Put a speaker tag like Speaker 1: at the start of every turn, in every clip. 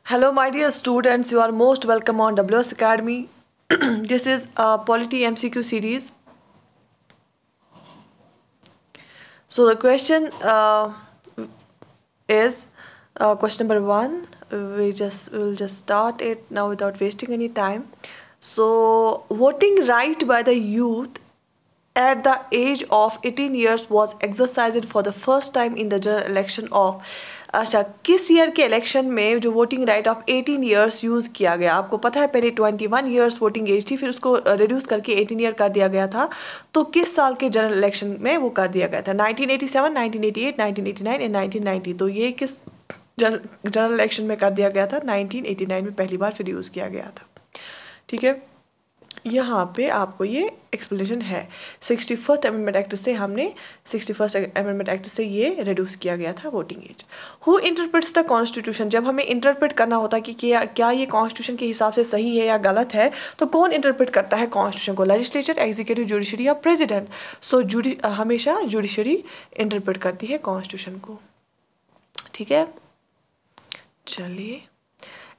Speaker 1: Hello, my dear students. You are most welcome on WS Academy. This is a Polity MCQ series. So the question is question number 1. We'll just start it now without wasting any time. So voting right by the youth at the age of 18 years was exercised for the first time in the general election of अच्छा किस year के election में जो voting right of 18 years use किया गया। आपको पता है पहले 21 ईयर्स वोटिंग एज थी, फिर उसको रिड्यूस करके 18 ईयर कर दिया गया था। तो किस साल के जनरल इलेक्शन में वो कर दिया गया था? 1987, 1988, 1989 एंड 1990। तो ये किस जनरल इलेक्शन में कर दिया गया था? 1989 में पहली बार फिर यूज़ किया गया था। ठीक है, यहाँ पे आपको ये एक्सप्लेनेशन है। 61st अमेंडमेंट एक्ट से हमने 61st अमेंडमेंट एक्ट से ये रिड्यूस किया गया था voting age. Who interprets the constitution? जब हमें इंटरप्रेट करना होता है कि क्या ये कॉन्स्टिट्यूशन के हिसाब से सही है या गलत है, तो कौन इंटरप्रेट करता है कॉन्स्टिट्यूशन को? लेजिस्लेचर, एग्जीक्यूटिव, जुडिशरी या प्रेसिडेंट? सो हमेशा जुडिशरी इंटरप्रेट करती है कॉन्स्टिट्यूशन को। ठीक है, चलिए।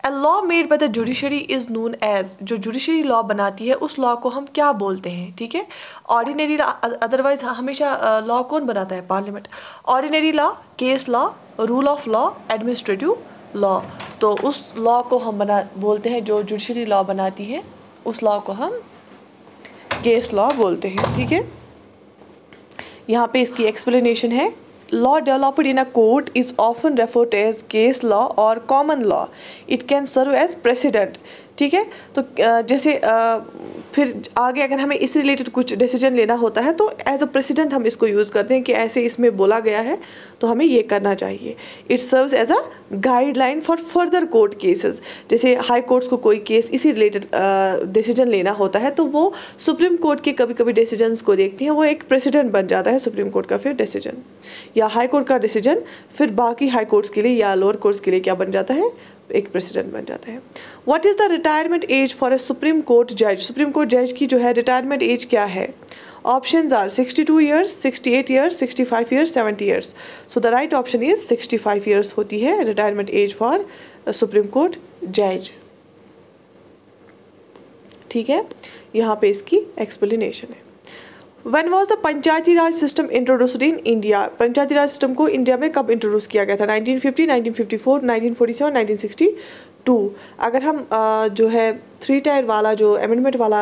Speaker 1: A law made by the judiciary is known as, जो जुडिशरी लॉ बनाती है उस लॉ को हम क्या बोलते हैं? ठीक है, ऑर्डिनरी लॉ। अदरवाइज हमेशा लॉ कौन बनाता है? Parliament. Ordinary law, case law, rule of law, administrative law. तो उस लॉ को हम बोलते हैं, जो जुडिशरी लॉ बनाती है उस लॉ को हम केस लॉ बोलते हैं। ठीक है, यहाँ पे इसकी एक्सप्लेनेशन है। Law developed in a court is often referred to as case law or common law. It can serve as precedent. ठीक है, तो जैसे फिर आगे अगर हमें इस रिलेटेड कुछ डिसीजन लेना होता है तो एज अ प्रेसिडेंट हम इसको यूज़ करते हैं कि ऐसे इसमें बोला गया है तो हमें ये करना चाहिए। It serves as a guideline for further court cases. जैसे हाई कोर्ट्स को कोई केस इसी रिलेटेड डिसीजन लेना होता है तो वो सुप्रीम कोर्ट के कभी कभी डिसीजंस को देखती हैं, वो एक प्रेसिडेंट बन जाता है सुप्रीम कोर्ट का फिर डिसीजन, या हाई कोर्ट का डिसीजन फिर बाकी हाई कोर्ट्स के लिए या लोअर कोर्ट्स के लिए क्या बन जाता है? एक प्रेसिडेंट बन जाता है। What is the retirement age for a supreme court जज? सुप्रीम कोर्ट जज की जो है रिटायरमेंट एज क्या है? Options are 62 years, 68 years, 65 years, 70 years. So the right option is 65 years होती है retirement age for supreme court जज। ठीक है, यहाँ पे इसकी एक्सप्लेनेशन है। When was the Panchayati Raj system introduced in India? Panchayati Raj system को इंडिया में कब इंट्रोड्यूस किया गया था? 1950, 1954, 1947, 1962। अगर हम जो है 3 टायर वाला जो अमेंडमेंट वाला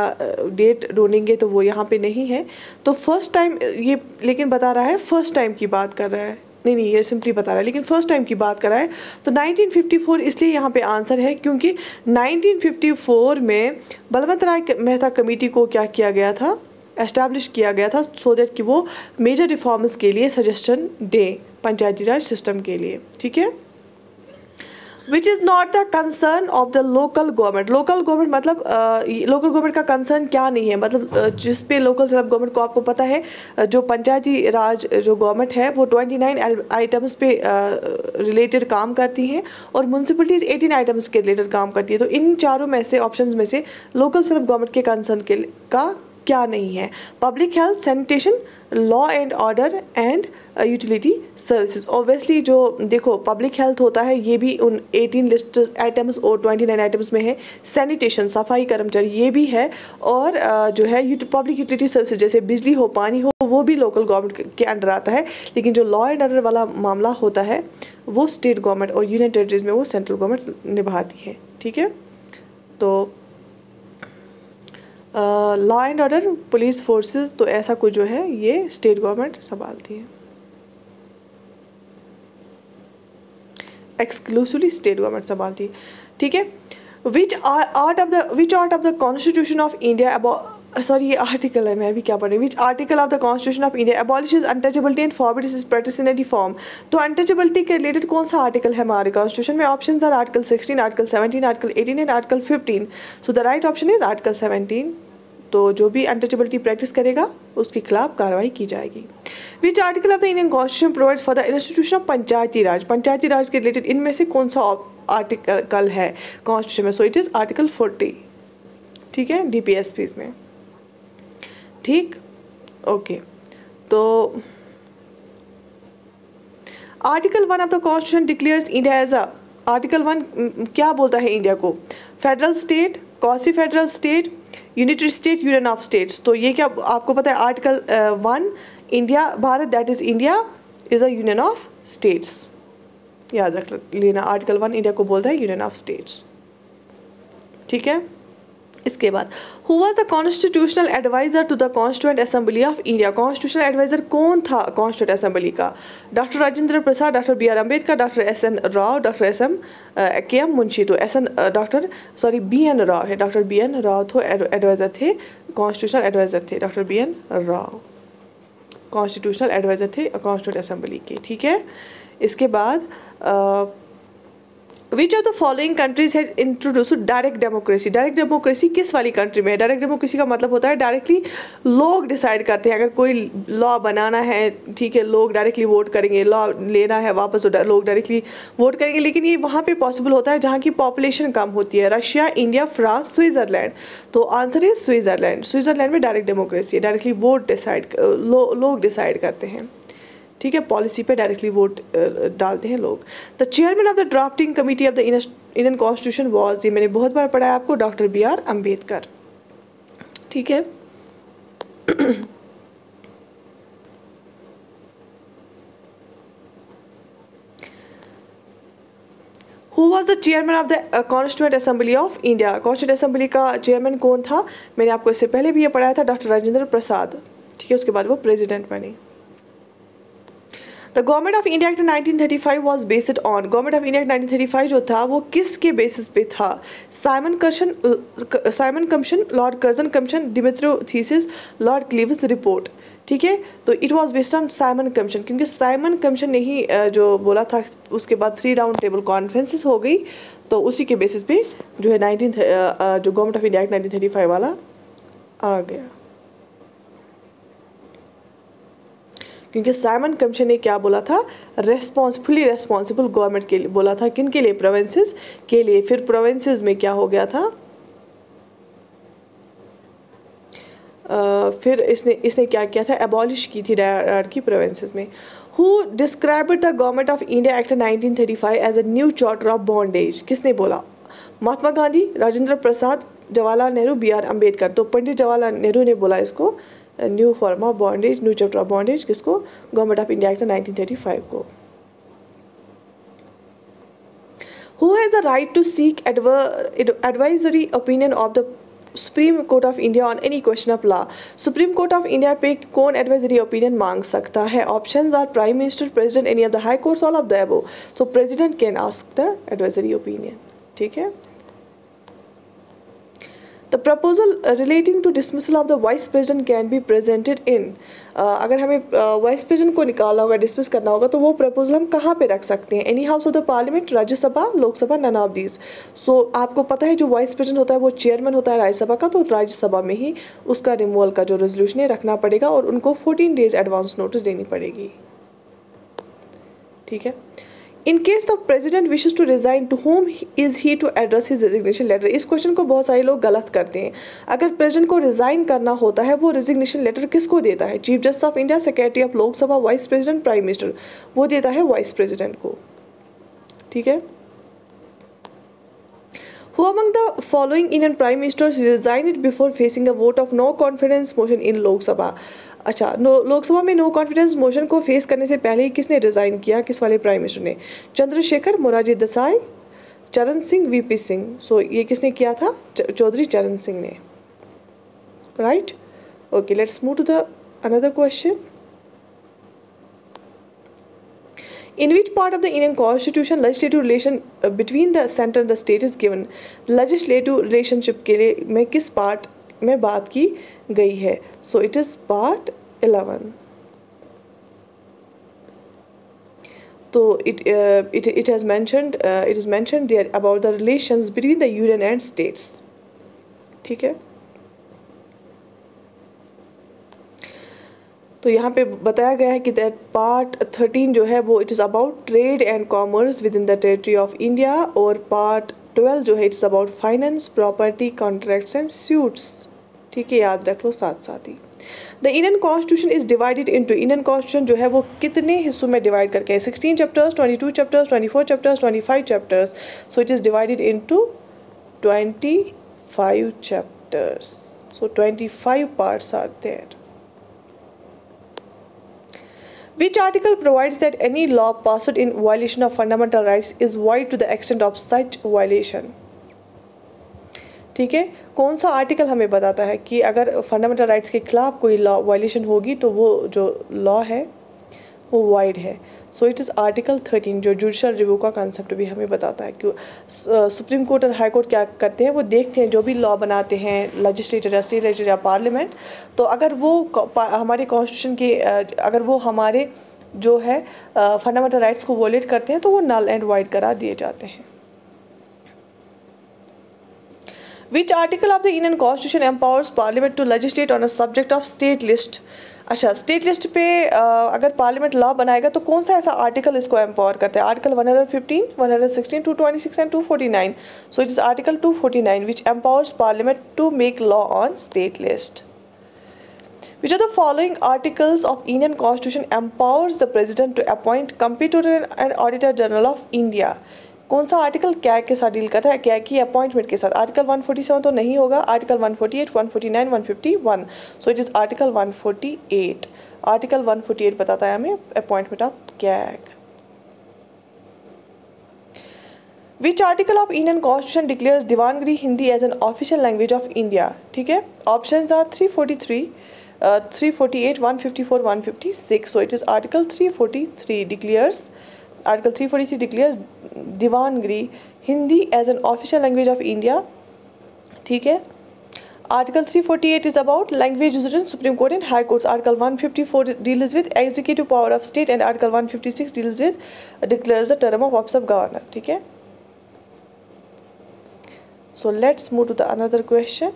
Speaker 1: डेट ढूंढेंगे तो वो यहाँ पे नहीं है। तो फर्स्ट टाइम ये लेकिन बता रहा है, फर्स्ट टाइम की बात कर रहा है। नहीं, ये सिंपली बता रहा है लेकिन फर्स्ट टाइम की बात कर रहा है। तो 1954 इसलिए यहाँ पे आंसर है क्योंकि 1954 में बलवंत राय मेहता कमेटी को क्या किया गया था? एस्टैब्लिश किया गया था सो दैट कि वो मेजर रिफॉर्म्स के लिए सजेशन दें पंचायती राज सिस्टम के लिए। ठीक है, which is not the concern of the local government? Local government मतलब लोकल गवर्नमेंट का कंसर्न क्या नहीं है? मतलब जिस पे लोकल सेल्फ गवर्नमेंट को आपको पता है जो पंचायती राज जो गवर्नमेंट है वो 29 आइटम्स पे रिलेटेड काम करती हैं और म्यूनसिपलिटीज़ 18 आइटम्स के रिलेटेड काम करती है। तो इन चारों में से ऑप्शंस में से लोकल सेल्फ गवर्नमेंट के कंसर्न का क्या नहीं है? Public health, sanitation, law and order and utility services. Obviously जो देखो पब्लिक हेल्थ होता है ये भी उन 18 लिस्ट आइटम्स और 29 आइटम्स में है। सैनिटेशन, सफाई कर्मचारी, ये भी है। और जो है पब्लिक यूटिलिटी सर्विसेज जैसे बिजली हो, पानी हो, वो भी लोकल गवर्नमेंट के अंडर आता है। लेकिन जो लॉ एंड ऑर्डर वाला मामला होता है वो स्टेट गवर्नमेंट और यूनियन टेरिटरीज में वो सेंट्रल गवर्नमेंट निभाती है। ठीक है, तो law and order, police forces, तो ऐसा कुछ जो है ये स्टेट गवर्नमेंट संभालती है, एक्सक्लूसिवली स्टेट गवर्नमेंट संभालती है। ठीक है, which art of the constitution of India sorry ये आर्टिकल है, मैं अभी क्या पढ़ रही हूँ। Which article of the constitution of India abolishes untouchability and forbids its practice in any form? तो अनटचेबिलिटी के रिलेटेड कौन सा आर्टिकल है हमारे कॉन्स्टिट्यूशन में? Options are article 16, article 17, article 18 and article 15। So the right option is article 17। तो जो भी अनटचेबिलिटी प्रैक्टिस करेगा उसके खिलाफ कार्रवाई की जाएगी। Which article of the Indian constitution provides for the institution of Panchayati Raj? Panchayati Raj के रिलेटेड इनमें से कौन सा आर्टिकल है कॉन्स्टिट्यूशन में? So it is article 40। ठीक है, DPSPs में। ठीक, ओके। तो article 1 of the constitution declares India as a article 1 क्या बोलता है इंडिया को? Federal state, quasi federal state, united state, union of states. तो ये क्या आपको पता है? Article 1 India, Bharat that is India is a union of states. याद रख लेना, आर्टिकल 1 इंडिया को बोलता है यूनियन ऑफ स्टेट्स। ठीक है। इसके बाद who was the constitutional adviser to the constituent assembly of India? Constitutional adviser कौन था कॉन्स्टिट्यूएंट असेंबली का? Doctor Rajendra Prasad, doctor B R Ambedkar, doctor S N Rao, doctor K M Munshi. तो बी एन राव है, डॉक्टर बी एन राव तो एडवाइजर थे, constitutional adviser थे doctor B N Rao, constitutional adviser थे constituent assembly के। ठीक है। इसके बाद which of the following countries has introduce direct democracy? Direct democracy किस वाली कंट्री में है? डायरेक्ट डेमोक्रेसी का मतलब होता है डायरेक्टली लोग डिसाइड करते हैं। अगर कोई लॉ बनाना है, ठीक है, लोग डायरेक्टली वोट करेंगे, लॉ लेना है वापस तो लोग डायरेक्टली वोट करेंगे। लेकिन ये वहाँ पे पॉसिबल होता है जहाँ की पॉपुलेशन कम होती है। Russia, India, France, Switzerland. तो आंसर है स्विट्ज़रलैंड। स्विट्ज़रलैंड में डायरेक्ट डेमोक्रेसी है, डायरेक्टली वोट डिसाइड लोग डिसाइड करते हैं। ठीक है, पॉलिसी पे डायरेक्टली वोट डालते हैं लोग। The chairman of the drafting committee of the Indian constitution was, ये मैंने बहुत बार पढ़ा है आपको, डॉक्टर बी आर अम्बेडकर। ठीक है। Who was the chairman of the constituent assembly of India? Constituent assembly का चेयरमैन कौन था? मैंने आपको इससे पहले भी ये पढ़ाया था, डॉक्टर राजेंद्र प्रसाद। ठीक है, उसके बाद वो प्रेसिडेंट बने। The government of India act 1935 was based on, government of India act 1935 जो था वो किसके बेसिस पे था? Simon commission, Lord Curzon commission, Dimitrov thesis, Lord Clive's report. ठीक है, तो it was based on Simon commission, क्योंकि साइमन कमीशन ने ही जो बोला था, उसके बाद 3 राउंड टेबल कॉन्फ्रेंसेस हो गई, तो उसी के बेसिस पे जो है जो गवर्नमेंट ऑफ इंडिया एक्ट 1935 वाला आ गया। क्योंकि साइमन कमीशन ने क्या बोला था? फुली रेस्पॉन्सिबल गवर्नमेंट के लिए बोला था। किन के लिए? प्रोविंसेस के लिए। फिर प्रोविंसेस में क्या हो गया था? फिर इसने क्या किया था? एबॉलिश की थी डायरार्की प्रोविंसेस में। Who described the government of India act 1935 as a new charter of bondage? किसने बोला? Mahatma Gandhi, Rajendra Prasad, Jawaharlal Nehru, B R Ambedkar. तो पंडित जवाहरलाल नेहरू ने बोला इसको new form of bondage, new chapter of bondage. किसको? गवर्नमेंट ऑफ इंडिया एक्ट 1935 को। Who has the right to seek advisory opinion of the supreme court of India on any question of law? Supreme court of India पे कौन advisory opinion मांग सकता है? Options are prime minister, president, any of the high courts, all of the above. तो president can ask the advisory opinion. ठीक है। The proposal relating to dismissal of the vice president can be presented in, अगर हमें vice president को निकालना होगा, dismiss करना होगा, तो वो प्रपोजल हम कहाँ पे रख सकते हैं? Any house of the parliament, Rajya Sabha, Lok Sabha, none of these. सो आपको पता है जो वाइस प्रेसिडेंट होता है वो चेयरमैन होता है राज्यसभा का, तो राज्यसभा में ही उसका रिमूवल का जो रेजोल्यूशन है रखना पड़ेगा और उनको 14 डेज एडवांस नोटिस देनी पड़ेगी। ठीक है। In case the president wishes to resign, to whom is he to address his resignation letter? इस क्वेश्चन को बहुत सारे लोग गलत करते हैं। अगर प्रेसिडेंट को रिजाइन करना होता है, वो रेजिग्नेशन लेटर किसको देता है? Chief justice of India, secretary of Lok Sabha, vice president, prime minister. वो देता है वाइस प्रेसिडेंट को। ठीक है। Who among the following Indian prime ministers resigned before facing a vote of no confidence motion in Lok Sabha? अच्छा, लोकसभा में no confidence motion को face करने से पहले ही किसने रिजाइन किया? किस वाले प्राइम मिनिस्टर ने? चंद्रशेखर, मोरारजी देसाई, चरण सिंह, वीपी सिंह। सो ये किसने किया था? चौधरी चरण सिंह ने। Right. Okay, let's move to the another question. In which part of the Indian Constitution legislative relation between the center and the state is given? Legislative relationship के लिए में किस पार्ट में बात की गई है? So it is part 11. तो it is mentioned there about the relations between the union and states. ठीक है। तो यहाँ पे बताया गया है कि दैट पार्ट 13 जो है वो it is about trade and commerce with in the territory of India, और पार्ट 12 जो है it's about finance, property, contracts and suits. ठीक है, याद रख लो साथ साथ ही। The Indian constitution is divided into, Indian constitution जो है वो कितने हिस्सों में डिवाइड करके है? 16 chapters, 22 chapters, 24 chapters, 25 chapters. So it is divided into 25 chapters. So 25 parts are there. Which article provides that any law passed in violation of fundamental rights is void to the extent of such violation? ठीक है, कौन सा article हमें बताता है कि अगर fundamental rights के खिलाफ कोई लॉ वायलेशन होगी तो वो जो लॉ है वो वाइड है. सो इट इज़ आर्टिकल 13 जो जुडिशल रिव्यू का कंसेप्ट भी हमें बताता है कि सुप्रीम कोर्ट और हाई कोर्ट क्या करते हैं, वो देखते हैं जो भी लॉ बनाते हैं लेजिस्लेचर या स्टेट लेजिस्लेचर या पार्लियामेंट, तो अगर वो हमारे कॉन्स्टिट्यूशन के अगर वो हमारे जो है फंडामेंटल राइट्स को वॉलेट करते हैं तो वो नल एंड वाइड करार दिए जाते हैं. Which article of the Indian Constitution empowers Parliament to legislate on a subject of state list? अच्छा, स्टेट लिस्ट पे अगर पार्लियामेंट लॉ बनाएगा तो कौन सा ऐसा आर्टिकल इसको एम्पावर करता है? Article 115, 116, 226 and 249. So it is article 249 which empowers parliament to make law on state list. Which of the following articles of Indian Constitution empowers the President to appoint Comptroller and Auditor General of India? कौन सा article क्या के साथ deal करता है, क्या की appointment के साथ? आर्टिकल 147 तो नहीं होगा, article 148, 149, 151. So it is article 148. Article 148 बताता है हमें appointment of CAG. Which article of Indian constitution declares Devanagari Hindi as an official language of India? ठीक है, options are 343, 348, 154, 156. So it is article 343 declares, article 343 declares Devanagari Hindi as an official language of India. ठीक है, article 348 is about language used in supreme court and high courts. Article 154 deals with executive power of state and article 156 deals with declares the term of office of governor. ठीक है, so let's move to the another question.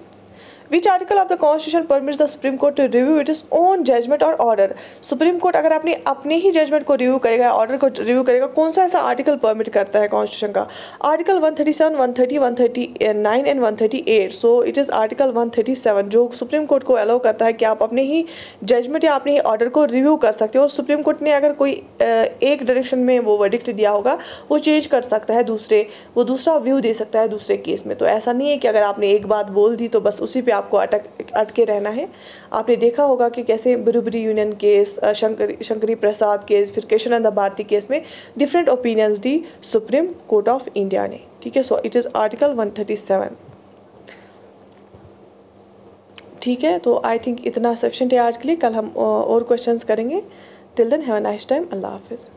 Speaker 1: Which article of the Constitution permits the Supreme Court to review its own judgment or order? Supreme court अगर अपने ही judgement को review करेगा, order को review करेगा, कौन सा ऐसा आर्टिकल परमिट करता है कॉन्स्टिट्यूशन का? Article 137, 130, 139 and 138. So it is article 137 जो सुप्रीम कोर्ट को अलाउ करता है कि आप अपने ही जजमेंट या अपने ही ऑर्डर को रिव्यू कर सकते हो, और सुप्रीम कोर्ट ने अगर कोई एक डायरेक्शन में वो वर्डिक्ट दिया होगा वो चेंज कर सकता है, वो दूसरा व्यू दे सकता है दूसरे केस में. तो ऐसा नहीं है कि अगर आपने एक बात बोल दी तो बस उसी पे आपको अटके रहना है. आपने देखा होगा कि कैसे बिरुबरी यूनियन केस, शंकरी प्रसाद केस, फिर केशवानंद भारती केस में different opinions the supreme court of India ने. ठीक है, सो इट इज़ आर्टिकल 137. ठीक है, तो आई थिंक इतना सफिशिएंट है आज के लिए. कल हम और क्वेश्चंस करेंगे. Till then have a nice time. अल्लाह हाफिज़.